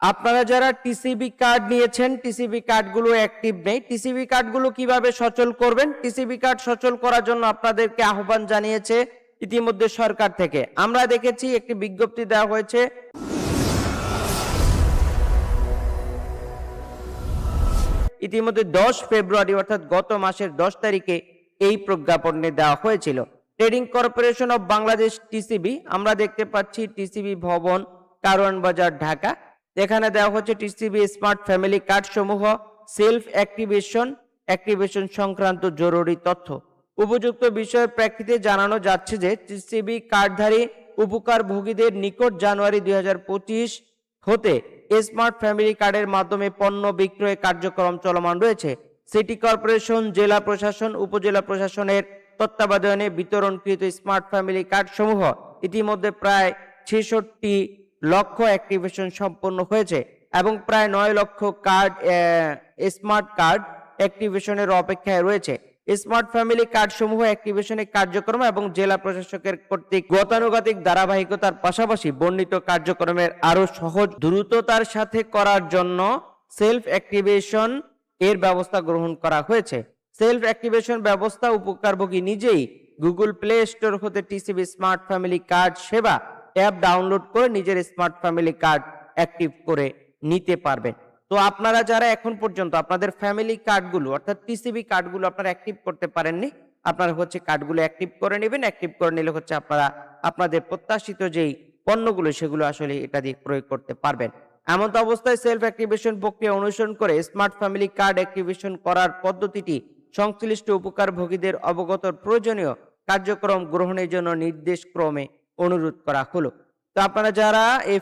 আপনারা যারা TCB card নিয়েছেন, টিসিবি কার্ডগুলো অ্যাক্টিভ নেই। টিসিবি কার্ডগুলো কিভাবে সচল করবেন? টিসিবি কার্ড সচল করার জন্য আপনাদেরকে আহ্বান জানিয়েছে ইতিমধ্যে সরকার থেকে। আমরা দেখেছি একটি বিজ্ঞপ্তি দেওয়া হয়েছে। ইতিমধ্যে 10 ফেব্রুয়ারি অর্থাৎ গত মাসের 10 তারিখে এই প্রজ্ঞাপনে দেওয়া হয়েছিল। Trading corporation of Bangladesh TCB, আমরা দেখতে পাচ্ছি টিসিবি ভবন, কারওয়ান বাজার, ঢাকা। এখানে দেওয়া হচ্ছে টিসিবি স্মার্ট ফ্যামিলি কার্ড সমূহ সেলফ অ্যাক্টিভেশন সংক্রান্ত জরুরি তথ্য। উপযুক্ত বিষয়ের প্রেক্ষিতে জানানো যাচ্ছে যে টিসিবি কার্ডধারী উপকারভোগীদের নিকট জানুয়ারি 2025 হতে স্মার্ট ফ্যামিলি কার্ডের মাধ্যমে পণ্য বিক্রয় কার্যক্রম চলমান রয়েছে। সিটি কর্পোরেশন, জেলা প্রশাসন, উপজেলা প্রশাসনের তত্ত্বাবধানে বিতরণকৃত স্মার্ট ফ্যামিলি কার্ড সমূহ ইতিমধ্যে প্রায় 66 লক্ষ অ্যাক্টিভেশন সম্পন্ন হয়েছে এবং প্রায় 9 লক্ষ কার্ড স্মার্ট কার্ড অ্যাক্টিভেশনের অপেক্ষায় রয়েছে। স্মার্ট ফ্যামিলি কার্ড সমূহ অ্যাক্টিভেশনের কার্যক্রম এবং জেলা প্রশাসকের কর্তৃক গতানুগতিক ধারাবাহিকতার পাশাপাশি বর্ণিত কার্যক্রমের আরো সহজ দ্রুততার সাথে করার জন্য সেলফ অ্যাক্টিভেশন এর ব্যবস্থা গ্রহণ করা হয়েছে। সেলফ অ্যাক্টিভেশন ব্যবস্থা উপকারভোগী নিজেই গুগল প্লে স্টোর হতে টিসিবি স্মার্ট ফ্যামিলি কার্ড সেবা অ্যাপ ডাউনলোড করে নিজের স্মার্ট ফ্যামিলি কার্ড অ্যাক্টিভ করে নিতে পারবেন। তো আপনারা যারা এখন পর্যন্ত আপনাদের ফ্যামিলি কার্ডগুলো অর্থাৎ টিসিবি কার্ডগুলো আপনারা অ্যাক্টিভ করতে পারেননি, আপনারা হচ্ছে কার্ডগুলো অ্যাক্টিভ করে নেবেন। অ্যাক্টিভ করে নিলে হচ্ছে আপনারা আপনাদের প্রত্যাশিত যেই পণ্যগুলো সেগুলো আসলে এটা দিয়ে প্রয়োগ করতে পারবেন। এমন তো অবস্থায় সেলফ অ্যাক্টিভেশন প্রক্রিয়া অনুসরণ করে স্মার্ট ফ্যামিলি কার্ড অ্যাক্টিভেশন করার পদ্ধতিটি সংশ্লিষ্ট উপকারভোগীদের অবগতর প্রয়োজনীয় কার্যক্রম গ্রহণের জন্য নির্দেশ ক্রমে অনুরোধ করা হলো। তো আপনারা যারা এই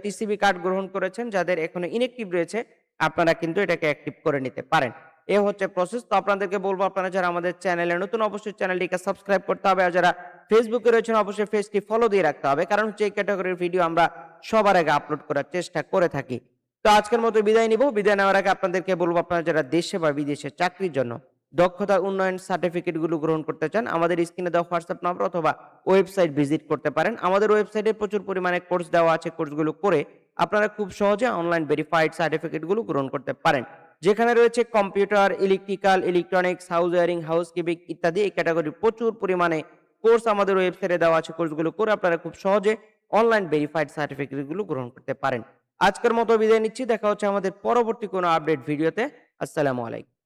টিসিবি কার্ড গ্রহণ করেছেন, যাদের এখনো ইনঅ্যাক্টিভ রয়েছে, আপনারা কিন্তু এটাকে অ্যাক্টিভ করে নিতে পারেন। এ হচ্ছে প্রসেস। তো আপনাদেরকে বলবো, আপনারা যারা আমাদের চ্যানেলে নতুন অবশ্যই চ্যানেলটিকে সাবস্ক্রাইব করতে হবে, আর যারা ফেসবুকে রয়েছেন অবশ্যই পেজটি ফলো দিয়ে রাখতে হবে, কারণ হচ্ছে এই ক্যাটাগরির ভিডিও আমরা সবার আগে আপলোড করার চেষ্টা করে থাকি। তো আজকের মতো বিদায় নিব। বিদায় নেওয়ার আগে আপনাদেরকে বলবো, আপনারা যারা দেশে বা বিদেশে চাকরির জন্য দক্ষতা উন্নয়ন সার্টিফিকেটগুলো গ্রহণ করতে চান, আমাদের স্ক্রিনে দেওয়া হোয়াটসঅ্যাপ নম্বর অথবা ওয়েবসাইট ভিজিট করতে পারেন। আমাদের ওয়েবসাইটে প্রচুর পরিমাণে কোর্স দেওয়া আছে। কোর্সগুলো করে আপনারা খুব সহজে অনলাইন ভেরিফাইড সার্টিফিকেটগুলো গ্রহণ করতে পারেন, যেখানে রয়েছে computer, electrical, electronics, house wiring, housekeeping ইত্যাদি। এই ক্যাটাগরির প্রচুর পরিমাণে কোর্স আমাদের ওয়েবসাইটে দেওয়া আছে। কোর্সগুলো করে আপনারা খুব সহজে অনলাইন ভেরিফাইড সার্টিফিকেটগুলো গ্রহণ করতে পারেন। আজকের মতো বিদায় নিচ্ছি। দেখা হচ্ছে আমাদের পরবর্তী কোনো আপডেট ভিডিওতে। আসসালামু আলাইকুম।